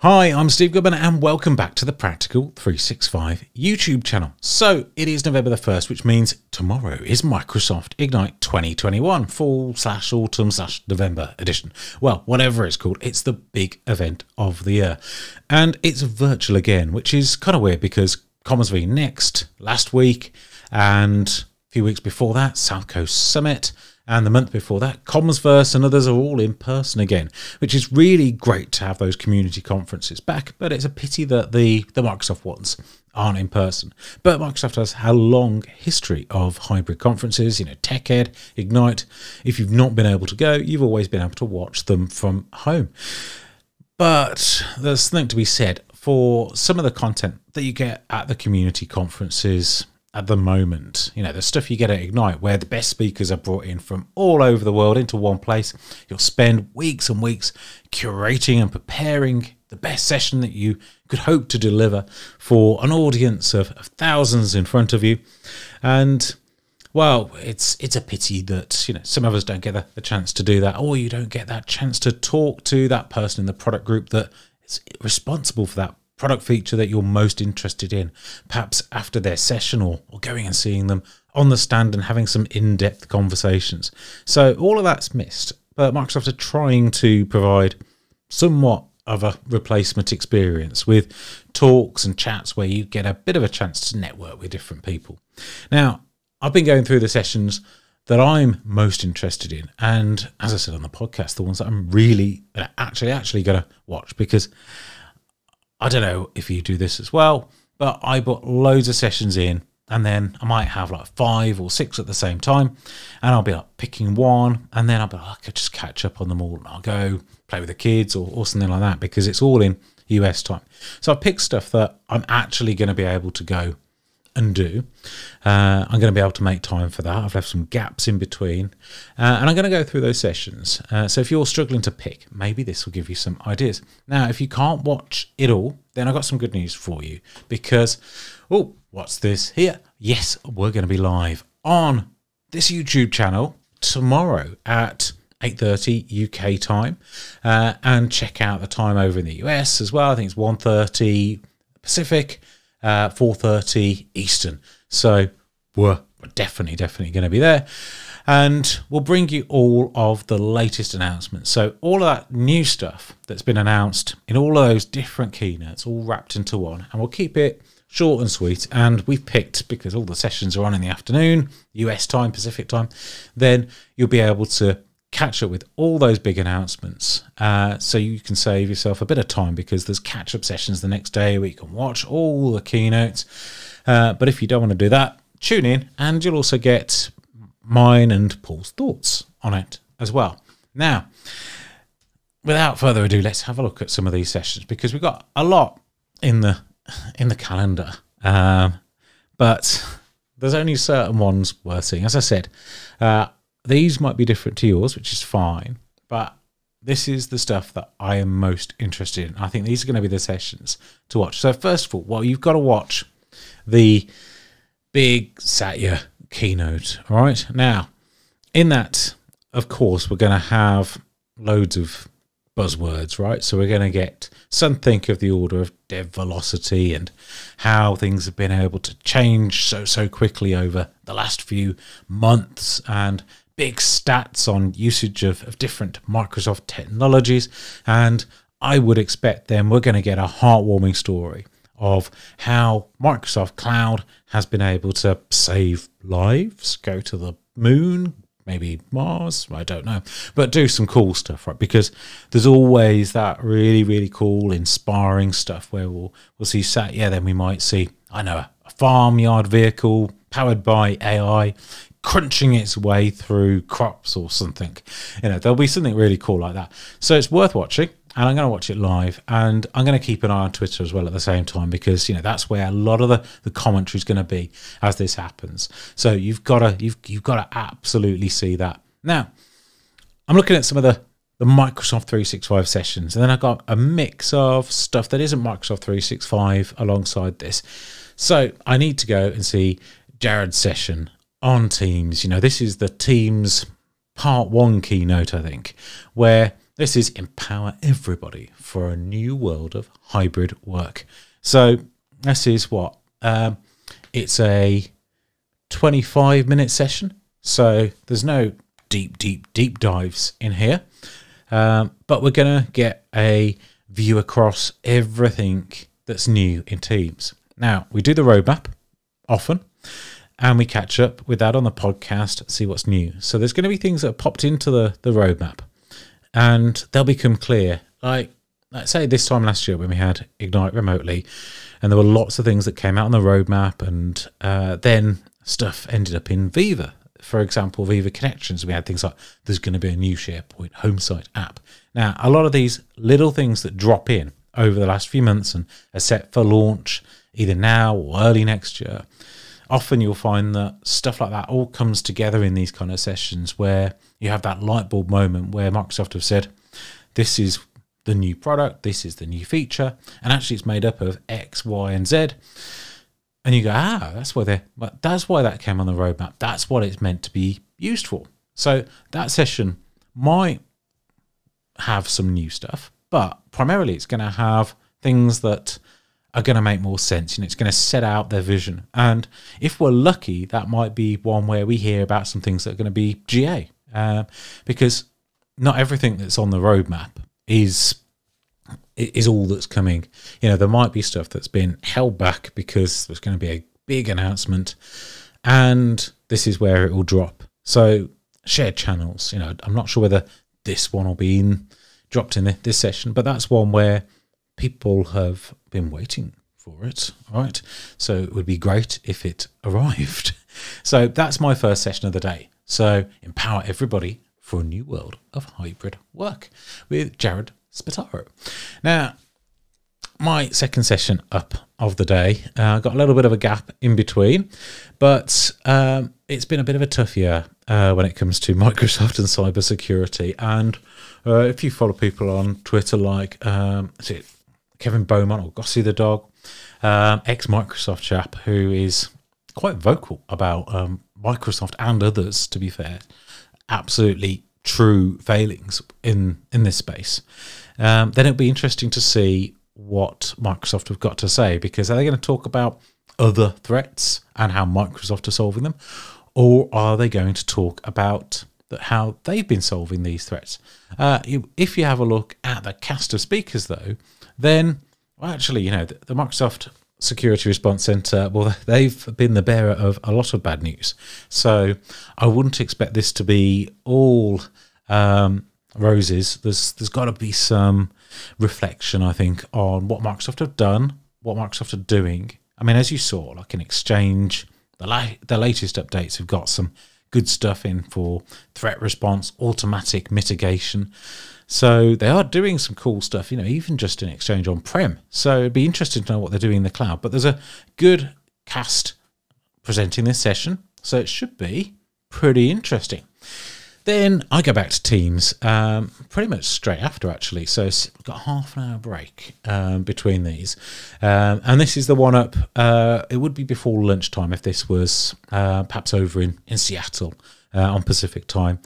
Hi, I'm Steve Goodman and welcome back to the Practical 365 YouTube channel. So it is November the 1st, which means tomorrow is Microsoft Ignite 2021, fall/autumn/November edition. Well, whatever it's called, it's the big event of the year. And it's virtual again, which is kind of weird because Comms V Next last week and a few weeks before that, South Coast Summit. And the month before that, Commsverse and others are all in person again, which is really great to have those community conferences back. But it's a pity that the Microsoft ones aren't in person. But Microsoft has a long history of hybrid conferences, TechEd, Ignite. If you've not been able to go, you've always been able to watch them from home. But there's something to be said for some of the content that you get at the community conferences at the moment. The stuff you get at Ignite, where the best speakers are brought in from all over the world into one place. You'll spend weeks and weeks curating and preparing the best session that you could hope to deliver for an audience of thousands in front of you. And well, it's a pity that some of us don't get the chance to do that, or you don't get that chance to talk to that person in the product group that is responsible for that product feature that you're most interested in, perhaps after their session or going and seeing them on the stand and having some in-depth conversations. So all of that's missed, but Microsoft are trying to provide somewhat of a replacement experience with talks and chats where you get a bit of a chance to network with different people. Now, I've been going through the sessions that I'm most interested in, and as I said on the podcast, the ones that I'm really actually going to watch, because I don't know if you do this as well, but I put loads of sessions in and then I might have like 5 or 6 at the same time, and I'll be like picking one, and then I'll be like, I could just catch up on them all and I'll go play with the kids or something like that, because it's all in US time. So I picked stuff that I'm actually going to be able to go and do. I'm going to be able to make time for that. I've left some gaps in between, and I'm going to go through those sessions. So if you're struggling to pick, maybe this will give you some ideas. Now, if you can't watch it all, then I've got some good news for you, because, oh, what's this here? Yes, we're going to be live on this YouTube channel tomorrow at 8:30 UK time, and check out the time over in the US as well. I think it's 1:30 Pacific, 4:30 Eastern. So we're definitely going to be there, and we'll bring you all of the latest announcements. So all of that new stuff that's been announced in all of those different keynotes, all wrapped into one, and we'll keep it short and sweet. And we've picked, because all the sessions are on in the afternoon, US time, Pacific time, then you'll be able to catch up with all those big announcements, so you can save yourself a bit of time, because there's catch-up sessions the next day where you can watch all the keynotes. But if you don't want to do that, tune in and you'll also get mine and Paul's thoughts on it as well. Now, without further ado, let's have a look at some of these sessions, because we've got a lot in the calendar, but there's only certain ones worth seeing. As I said, these might be different to yours, which is fine, but this is the stuff that I am most interested in. I think these are going to be the sessions to watch. So first of all, well, you've got to watch the big Satya keynote. All right. Now, in that, of course, we're going to have loads of buzzwords, right? So we're going to get something of the order of dev velocity and how things have been able to change so quickly over the last few months, and big stats on usage of different Microsoft technologies. And I would expect then we're going to get a heartwarming story of how Microsoft Cloud has been able to save lives, go to the moon, maybe Mars, I don't know, but do some cool stuff, right? Because there's always that really cool, inspiring stuff where we'll see Satya, then we might see, I know, a farmyard vehicle powered by AI crunching its way through crops or something. There'll be something really cool like that. So it's worth watching, and I'm going to watch it live, and I'm going to keep an eye on Twitter as well at the same time, because that's where a lot of the commentary is going to be as this happens. So you've got to absolutely see that. Now, I'm looking at some of the Microsoft 365 sessions, and then I've got a mix of stuff that isn't Microsoft 365 alongside this. So I need to go and see Jared's session on Teams. This is the Teams Part 1 keynote, I think, where This is empower everybody for a new world of hybrid work. So this is what? It's a 25-minute session. So there's no deep dives in here. But we're going to get a view across everything that's new in Teams. Now, we do the roadmap often, and we catch up with that on the podcast, see what's new. So there's going to be things that have popped into the roadmap, and they'll become clear. Like, let's say this time last year when we had Ignite remotely, and there were lots of things that came out on the roadmap, and then stuff ended up in Vive. For example, Vive Connections, we had things like there's going to be a new SharePoint home site app. Now, a lot of these little things that drop in over the last few months and are set for launch either now or early next year, often you'll find that stuff like that all comes together in these kind of sessions where you have that light bulb moment where Microsoft have said, this is the new product, this is the new feature, and actually it's made up of X, Y, and Z. And you go, that's why that came on the roadmap. That's what it's meant to be used for. So that session might have some new stuff, but primarily it's going to have things that are going to make more sense. And it's going to set out their vision. And if we're lucky, that might be one where we hear about some things that are going to be GA, because not everything that's on the roadmap is all that's coming. You know, there might be stuff that's been held back because there's going to be a big announcement, and this is where it will drop. So shared channels, you know, I'm not sure whether this one will be dropped in this session, but that's one where people have been waiting for it. All right, so it would be great if it arrived. So that's my first session of the day. So empower everybody for a new world of hybrid work with Jared Spataro. Now, my second session up of the day, got a little bit of a gap in between, but it's been a bit of a tough year when it comes to Microsoft and cybersecurity. And if you follow people on Twitter like is it Kevin Beaumont or Gossie the dog, ex-Microsoft chap who is quite vocal about Microsoft and others, to be fair, absolutely true failings in this space, then it'll be interesting to see what Microsoft have got to say, because are they going to talk about other threats and how Microsoft are solving them, or are they going to talk about how they've been solving these threats? If you have a look at the cast of speakers, though, then well, actually, you know, the Microsoft Security Response Center, well, they've been the bearer of a lot of bad news. So I wouldn't expect this to be all roses. There's got to be some reflection, I think, on what Microsoft have done, what Microsoft are doing. I mean, as you saw, like in Exchange, the latest updates have got some good stuff in for threat response, automatic mitigation. So they are doing some cool stuff, you know, even just in Exchange on-prem. So it'd be interesting to know what they're doing in the cloud. But there's a good cast presenting this session, so it should be pretty interesting. Then I go back to Teams pretty much straight after, actually. So we've got half an hour break between these. And this is the one up. It would be before lunchtime if this was perhaps over in Seattle on Pacific time.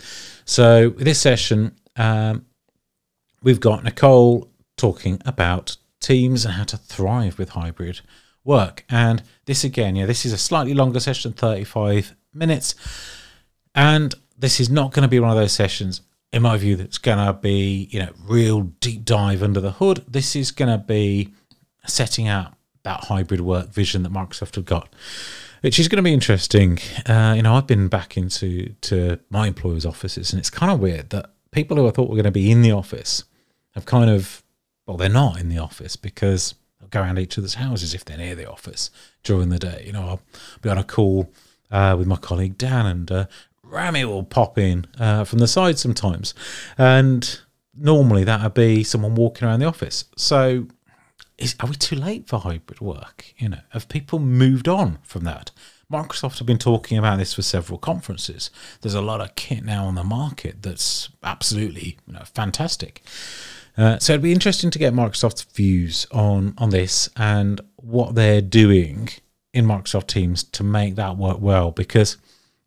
So this session, we've got Nicole talking about Teams and how to thrive with hybrid work. And this again, yeah, this is a slightly longer session, 35 minutes. And this is not going to be one of those sessions, in my view, that's going to be, you know, real deep dive under the hood. This is going to be setting out that hybrid work vision that Microsoft have got, which is going to be interesting. You know, I've been back into my employers' offices, and it's kind of weird that people who I thought were going to be in the office have kind of, well, they're not in the office because they'll go around each other's houses if they're near the office during the day. You know, I'll be on a call with my colleague Dan, and Rami will pop in from the side sometimes, and normally that would be someone walking around the office. So are we too late for hybrid work? You know, have people moved on from that? Microsoft have been talking about this for several conferences. There's a lot of kit now on the market that's absolutely, you know, fantastic. So it'd be interesting to get Microsoft's views on this and what they're doing in Microsoft Teams to make that work well, because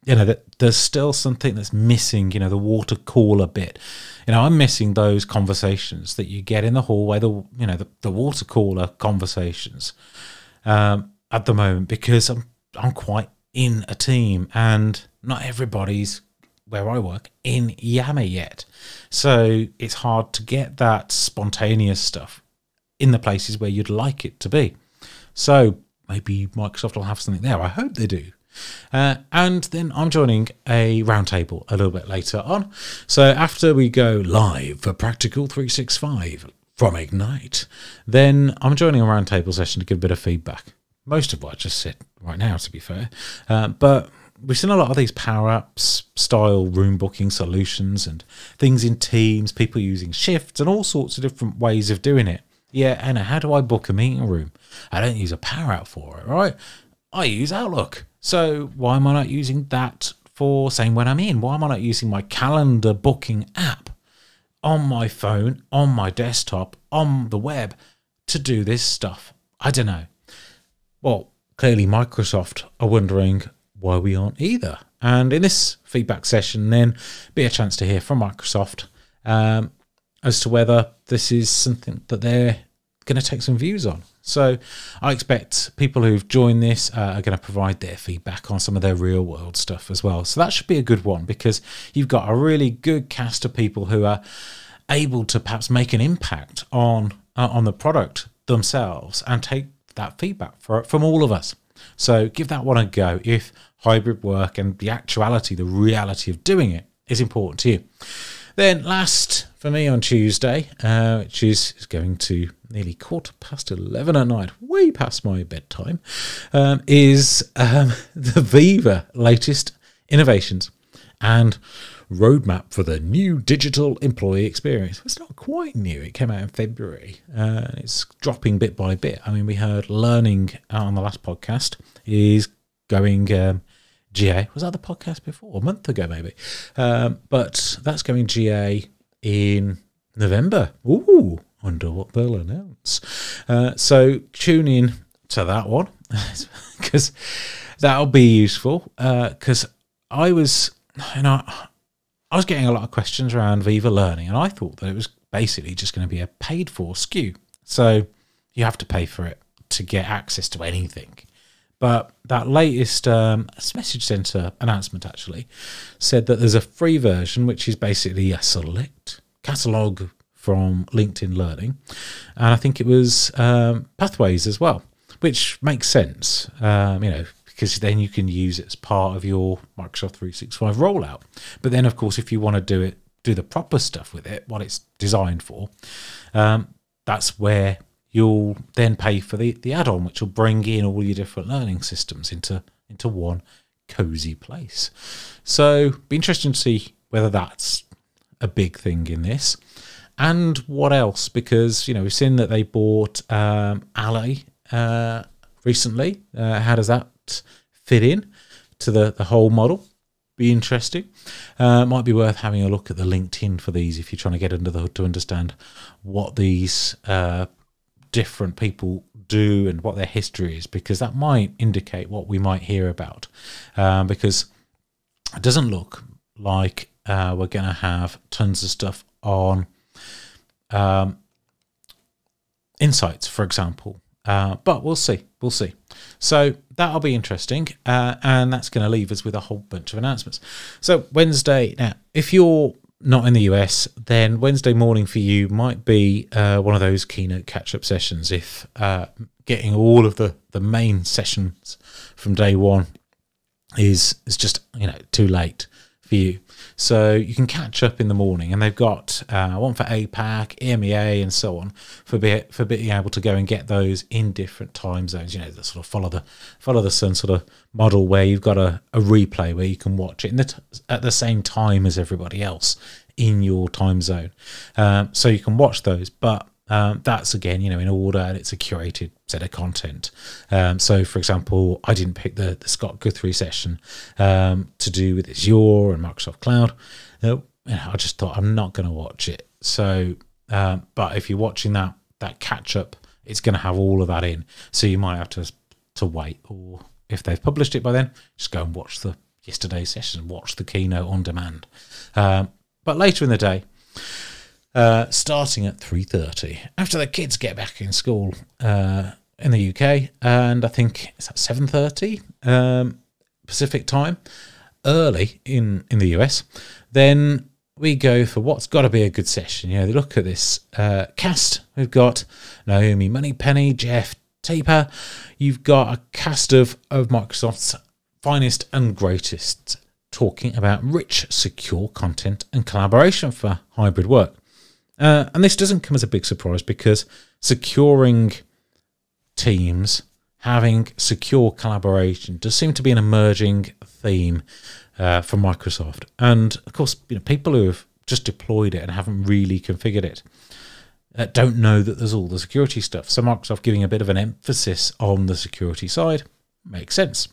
there's still something that's missing, the water cooler bit. I'm missing those conversations that you get in the hallway, the water cooler conversations at the moment, because I'm quite in a team, and not everybody's, where I work, in Yammer yet. So it's hard to get that spontaneous stuff in the places where you'd like it to be. So maybe Microsoft will have something there. I hope they do. And then I'm joining a roundtable a little bit later on. So after we go live for Practical 365 from Ignite, then I'm joining a roundtable session to give a bit of feedback. Most of what I just said right now, to be fair. But we've seen a lot of these power-ups, style room booking solutions and things in Teams, people using shifts and all sorts of different ways of doing it. Yeah, Anna, how do I book a meeting room? I don't use a power-up for it, right? I use Outlook. So why am I not using that for saying when I'm in? Why am I not using my calendar booking app on my phone, on my desktop, on the web to do this stuff? I don't know. Well, clearly Microsoft are wondering why we aren't either. And in this feedback session, then, be a chance to hear from Microsoft as to whether this is something that they're going to take some views on. So I expect people who've joined this are going to provide their feedback on some of their real world stuff as well. So that should be a good one, because you've got a really good cast of people who are able to perhaps make an impact on the product themselves and take that feedback from all of us. So give that one a go if hybrid work and the actuality, the reality of doing it is important to you. Then last for me on Tuesday, which is going to nearly 11:15 at night, way past my bedtime, is the Vive latest innovations and roadmap for the new digital employee experience. It's not quite new. It came out in February. It's dropping bit by bit. I mean, we heard learning on the last podcast is going GA. Was that the podcast before? A month ago, maybe. But that's going GA in November. Ooh, wonder what they'll announce. So tune in to that one, because that'll be useful. Because I was getting a lot of questions around Vive Learning, and I thought that it was basically just going to be a paid-for SKU. So you have to pay for it to get access to anything. But that latest message center announcement actually said that there's a free version, which is basically a select catalog from LinkedIn Learning. And I think it was Pathways as well, which makes sense, because then you can use it as part of your Microsoft 365 rollout. But then, of course, if you want to do the proper stuff with it, what it's designed for, that's where you'll then pay for the add-on, which will bring in all your different learning systems into one cozy place. So be interesting to see whether that's a big thing in this. And what else? Because, we've seen that they bought Ally recently. How does that fit in to the whole model? Be interesting. Might be worth having a look at the LinkedIn for these if you're trying to get under the hood to understand what these different people do and what their history is, because that might indicate what we might hear about, because it doesn't look like we're going to have tons of stuff on Insights, for example, but we'll see. So that'll be interesting, and that's going to leave us with a whole bunch of announcements. So Wednesday, now if you're not in the US, then Wednesday morning for you might be one of those keynote catch-up sessions if getting all of the main sessions from day one is just too late for you. So you can catch up in the morning, and they've got one for APAC, EMEA, and so on for being able to go and get those in different time zones. The sort of follow the sun sort of model, where you've got a replay where you can watch it at the same time as everybody else in your time zone. So you can watch those, but that's again, in order, and it's a curated set of content. So, for example, I didn't pick the Scott Guthrie session to do with Azure and Microsoft Cloud. I just thought I'm not going to watch it. So, but if you're watching that catch up, it's going to have all of that in. So you might have to wait, or if they've published it by then, just go and watch the yesterday's session, watch the keynote on demand. But later in the day, starting at 3:30, after the kids get back in school in the UK, and I think it's at 7:30 Pacific time, early in the US, then we go for what's got to be a good session. You know, they look at this cast. We've got Naomi Moneypenny, Jeff Taper. You've got a cast of Microsoft's finest and greatest talking about rich, secure content and collaboration for hybrid work. And this doesn't come as a big surprise, because securing teams, having secure collaboration does seem to be an emerging theme for Microsoft. And of course, you know, people who have just deployed it and haven't really configured it don't know that there's all the security stuff. So Microsoft giving a bit of an emphasis on the security side makes sense,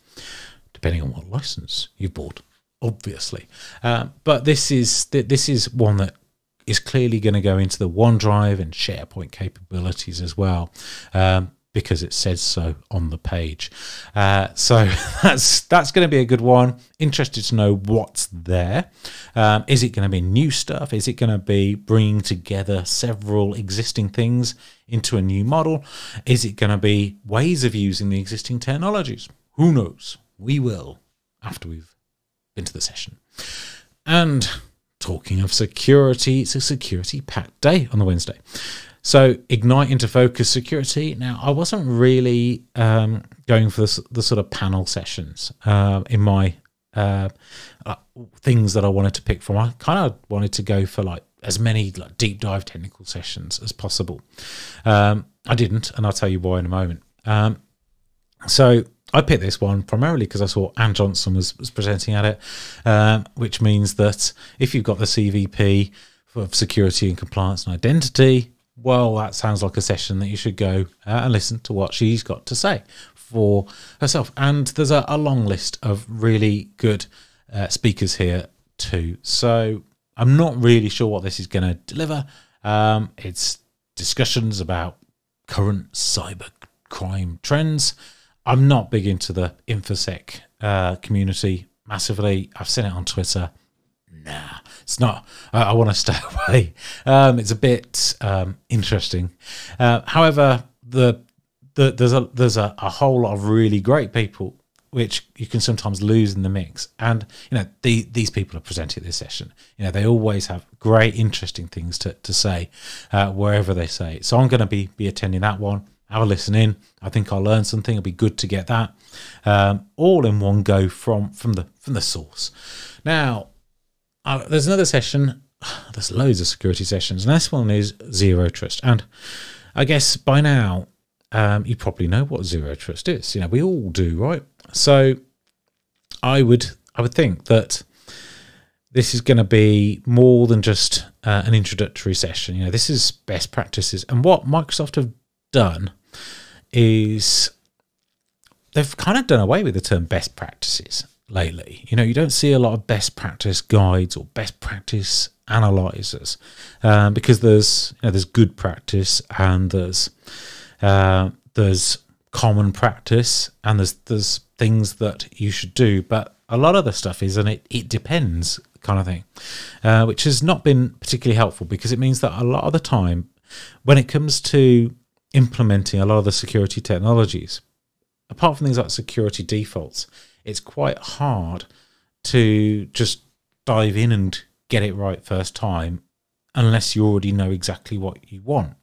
depending on what license you've bought, obviously. But this is one that is clearly going to go into the OneDrive and SharePoint capabilities as well, because it says so on the page. So that's going to be a good one. Interested to know what's there. Is it going to be new stuff? Is it going to be bringing together several existing things into a new model? Is it going to be ways of using the existing technologies? Who knows? We will after we've been to the session. And talking of security, it's a security packed day on the Wednesday. So Ignite into Focus Security. Now, I wasn't really going for the sort of panel sessions in my things that I wanted to pick from. I kind of wanted to go for like as many like deep dive technical sessions as possible. I didn't, and I'll tell you why in a moment. So I picked this one primarily because I saw Anne Johnson was presenting at it, which means that if you've got the CVP for security and compliance and identity, well, that sounds like a session that you should go and listen to what she's got to say for herself. And there's a long list of really good speakers here too. So I'm not really sure what this is going to deliver. It's discussions about current cyber crime trends. I'm not big into the InfoSec community massively. I've seen it on Twitter. Nah, it's not. I want to stay away. It's a bit interesting. However, there's a whole lot of really great people which you can sometimes lose in the mix. And you know, these people are presenting this session. You know, they always have great, interesting things to say wherever they say it. So I'm going to be attending that one. Have a listen in. I think I'll learn something. It'll be good to get that all in one go from the source. Now, there's another session. There's loads of security sessions, and this one is Zero Trust. And I guess by now you probably know what Zero Trust is. You know, we all do, right? So I would think that this is going to be more than just an introductory session. You know, this is best practices, and what Microsoft have done is they've kind of done away with the term best practices lately. You know, you don't see a lot of best practice guides or best practice analyzers because there's good practice and there's common practice and there's things that you should do, but a lot of the stuff is it depends kind of thing, which has not been particularly helpful, because it means that a lot of the time when it comes to implementing a lot of the security technologies, apart from things like security defaults, it's quite hard to just dive in and get it right first time unless you already know exactly what you want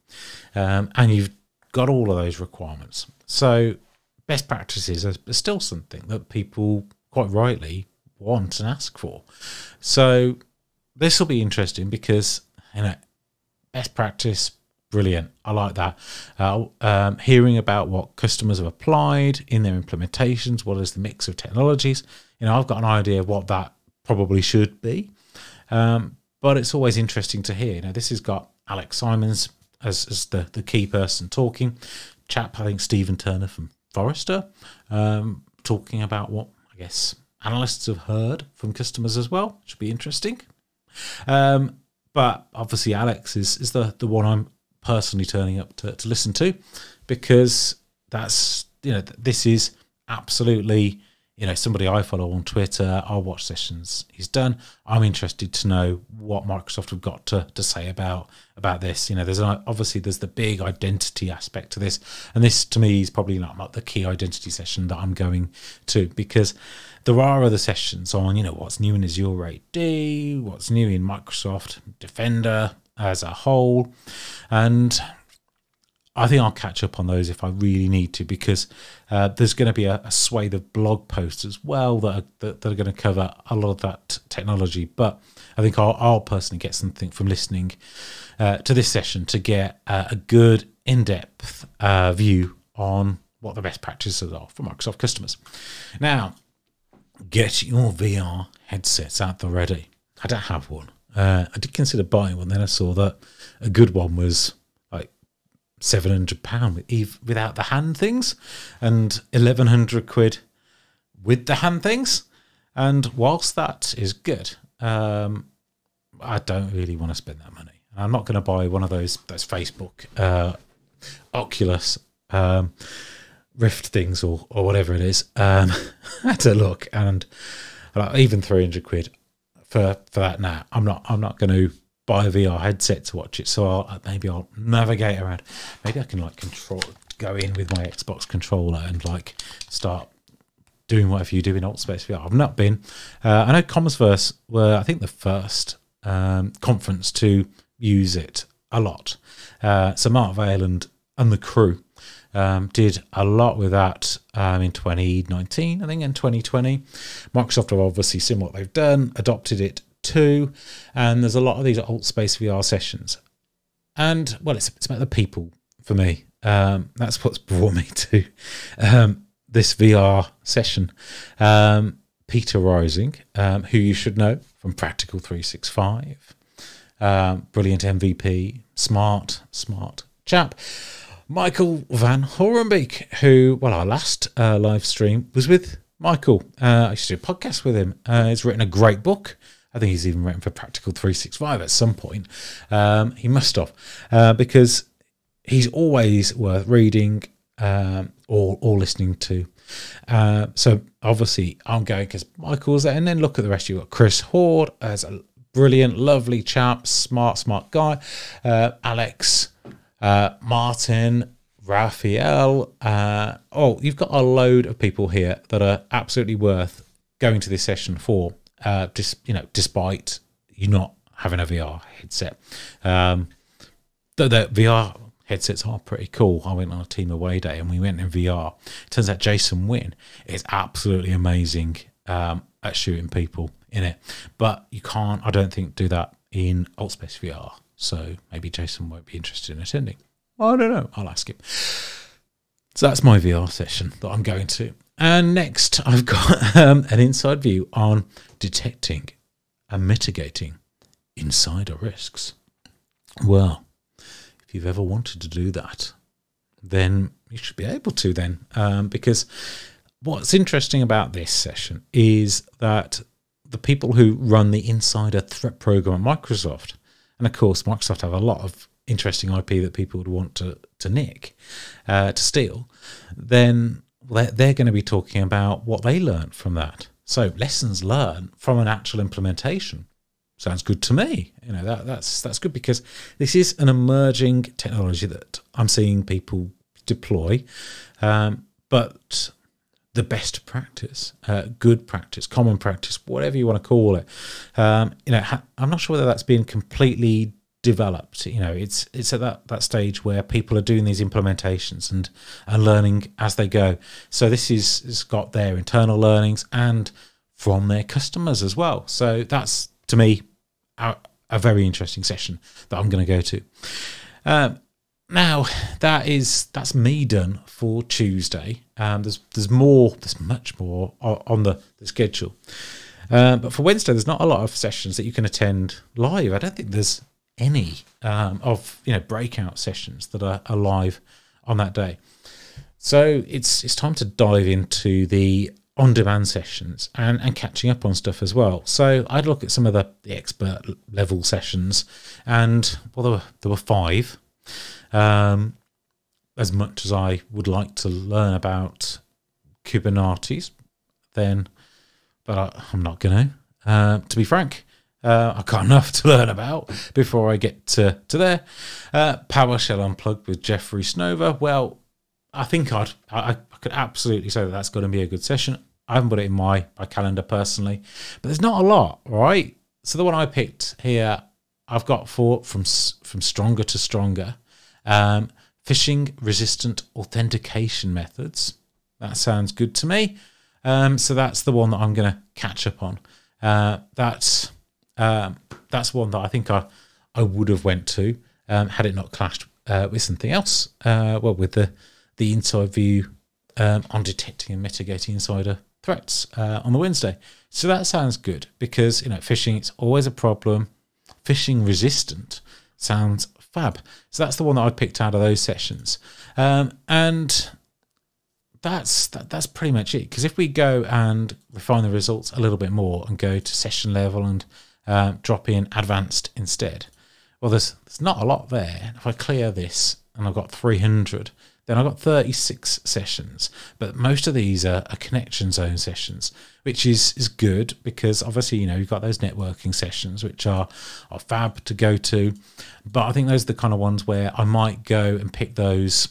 and you've got all of those requirements. So best practices are still something that people quite rightly want and ask for. So this will be interesting because, you know, best practice, brilliant. I like that. Hearing about what customers have applied in their implementations, what is the mix of technologies. You know, I've got an idea of what that probably should be. But it's always interesting to hear. You know, this has got Alex Simons as the key person talking. Chap, I think Stephen Turner from Forrester, talking about what, I guess, analysts have heard from customers as well. Should be interesting. But obviously Alex is the one I'm personally turning up to listen to, because that's, you know, this is absolutely you know, somebody I follow on Twitter, I'll watch sessions he's done. I'm interested to know what Microsoft have got to say about this. You know, obviously there's the big identity aspect to this, and this to me is probably not the key identity session that I'm going to, because there are other sessions on, you know, what's new in Azure AD, what's new in Microsoft Defender as a whole, and I think I'll catch up on those if I really need to, because there's going to be a swathe of blog posts as well that are going to cover a lot of that technology. But I think I'll personally get something from listening to this session to get a good in-depth view on what the best practices are for Microsoft customers. Now, get your VR headsets out there ready. I don't have one. I did consider buying one, then I saw that a good one was £700 without the hand things, and 1,100 quid with the hand things. And whilst that is good, I don't really want to spend that money. I'm not going to buy one of those Facebook Oculus Rift things or whatever it is. I had a look, and even 300 quid for that now. I'm not going to buy a VR headset to watch it, so maybe I'll navigate around. Maybe I can go in with my Xbox controller and start doing whatever you do in AltspaceVR. I've not been. I know Commerceverse were, I think, the first conference to use it a lot. So Mark Vail and the crew did a lot with that in 2019, I think, and 2020. Microsoft have obviously seen what they've done, adopted it too, and there's a lot of these AltspaceVR sessions. And, well, it's about the people for me. That's what's brought me to this VR session. Peter Rising, who you should know from Practical 365, brilliant MVP, smart chap. Michael Van Horenbeek, who, well, our last live stream was with Michael. I used to do a podcast with him. He's written a great book. I think he's even written for Practical 365 at some point. He must have, because he's always worth reading or listening to. So obviously I'm going because Michael's there, and then look at the rest. You've got Chris Horde as a brilliant, lovely chap, smart guy. Alex, Martin, Raphael. You've got a load of people here that are absolutely worth going to this session for. Despite you not having a VR headset, the VR headsets are pretty cool. I went on a team away day and we went in VR. Turns out Jason Wynn is absolutely amazing at shooting people in it, but you can't, I don't think, do that in AltspaceVR. So maybe Jason won't be interested in attending. I don't know. I'll ask him. So that's my VR session that I'm going to. And next, I've got an inside view on detecting and mitigating insider risks. Well, if you've ever wanted to do that, then you should be able to then, because what's interesting about this session is that the people who run the insider threat program at Microsoft, and of course Microsoft have a lot of interesting IP that people would want to nick, to steal, then they're going to be talking about what they learned from that. So lessons learned from an actual implementation. Sounds good to me. You know, that's good, because this is an emerging technology that I'm seeing people deploy, but the best practice, good practice, common practice, whatever you want to call it, I'm not sure whether that's been completely developed. You know, it's at that stage where people are doing these implementations and learning as they go. So it's got their internal learnings and from their customers as well. So that's, to me, a very interesting session that I'm going to go to. Now that's me done for Tuesday. There's much more on the schedule, but for Wednesday there's not a lot of sessions that you can attend live. I don't think there's any of breakout sessions that are live on that day. So it's time to dive into the on-demand sessions and catching up on stuff as well. So I'd look at some of the expert level sessions, and well, there were 5. As much as I would like to learn about Kubernetes, then, but I'm not going to be frank. I've got enough to learn about before I get to there. PowerShell Unplugged with Jeffrey Snover. Well, I think I could absolutely say that that's going to be a good session. I haven't put it in my calendar personally, but there's not a lot, right? So the one I picked here, I've got from stronger to stronger. Phishing resistant authentication methods. That sounds good to me. So that's the one that I'm going to catch up on. That's one that I think I would have went to had it not clashed with something else. Well, with the inside view on detecting and mitigating insider threats on the Wednesday. So that sounds good because, phishing, it's always a problem. Phishing resistant sounds fab. So that's the one that I picked out of those sessions. And that's pretty much it. Because if we go and refine the results a little bit more and go to session level and drop in advanced instead, well, there's not a lot there. If I clear this and I've got 300, then I've got 36 sessions. But most of these are connection zone sessions, which is good because obviously, you've got those networking sessions, which are fab to go to. But I think those are the kind of ones where I might go and pick those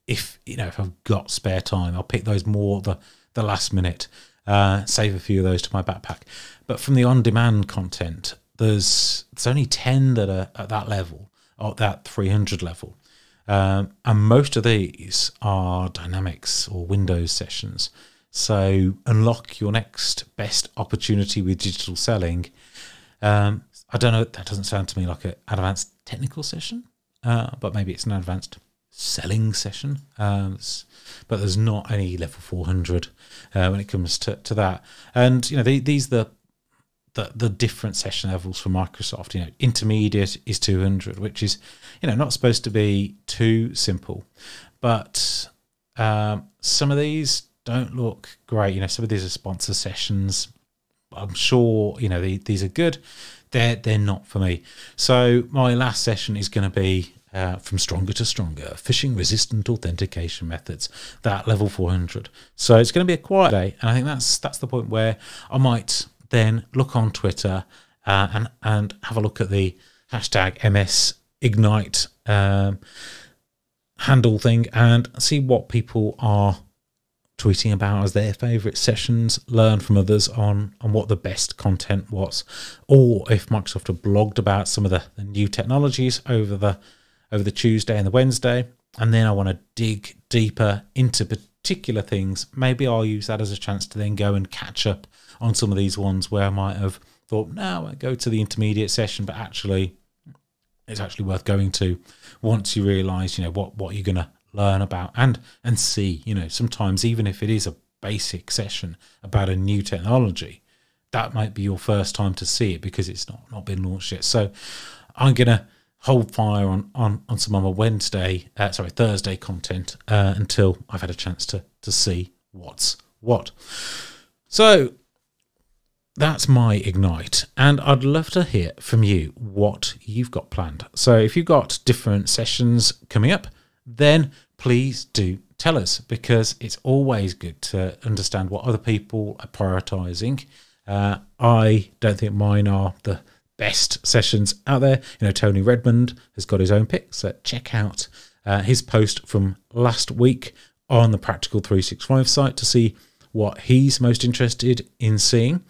if I've got spare time. I'll pick those more the last minute, save a few of those to my backpack. But from the on-demand content, there's only 10 that are at that level, or that 300 level. And most of these are Dynamics or Windows sessions. So unlock your next best opportunity with digital selling. I don't know, that doesn't sound to me like an advanced technical session, but maybe it's an advanced selling session. But there's not any level 400 when it comes to that. And these are the different session levels for Microsoft. Intermediate is 200, which is not supposed to be too simple, but some of these don't look great. Some of these are sponsor sessions. I'm sure these are good. They're not for me. So my last session is going to be from stronger to stronger, phishing resistant authentication methods, that level 400. So it's going to be a quiet day, and I think that's the point where I might then look on Twitter and have a look at the hashtag MSIgnite handle thing and see what people are tweeting about as their favourite sessions, learn from others on what the best content was, or if Microsoft have blogged about some of the new technologies over the Tuesday and the Wednesday, and then I want to dig deeper into particular things. Maybe I'll use that as a chance to then go and catch up on some of these ones where I might have thought, no, I go to the intermediate session, but actually it's actually worth going to once you realise, what you're going to learn about and see. Sometimes even if it is a basic session about a new technology, that might be your first time to see it because it's not been launched yet. So I'm going to hold fire on some of my Thursday content until I've had a chance to see what's what. So that's my Ignite, and I'd love to hear from you what you've got planned. So if you've got different sessions coming up, then please do tell us, because it's always good to understand what other people are prioritising. I don't think mine are the best sessions out there. Tony Redmond has got his own pick, so check out his post from last week on the Practical 365 site to see what he's most interested in seeing.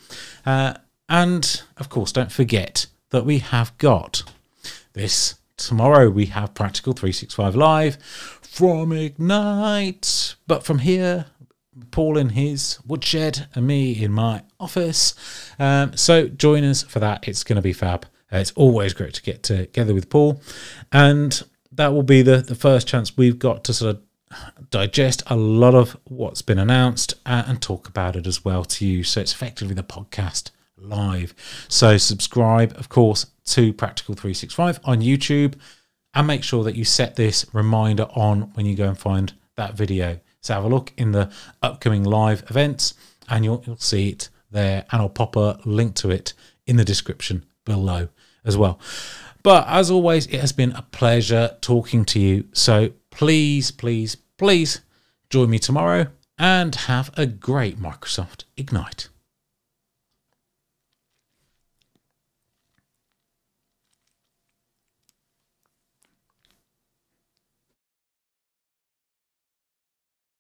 And of course, don't forget that we have got this tomorrow. We have Practical 365 Live from Ignite, but from here, Paul in his woodshed and me in my office. So join us for that. It's going to be fab. It's always great to get together with Paul, and that will be the first chance we've got to sort of digest a lot of what's been announced and talk about it as well to you. So it's effectively the podcast live. So subscribe, of course, to Practical 365 on YouTube, and make sure that you set this reminder on when you go and find that video. So have a look in the upcoming live events and you'll see it there, and I'll pop a link to it in the description below as well. But as always, it has been a pleasure talking to you. So please, please, please join me tomorrow and have a great Microsoft Ignite.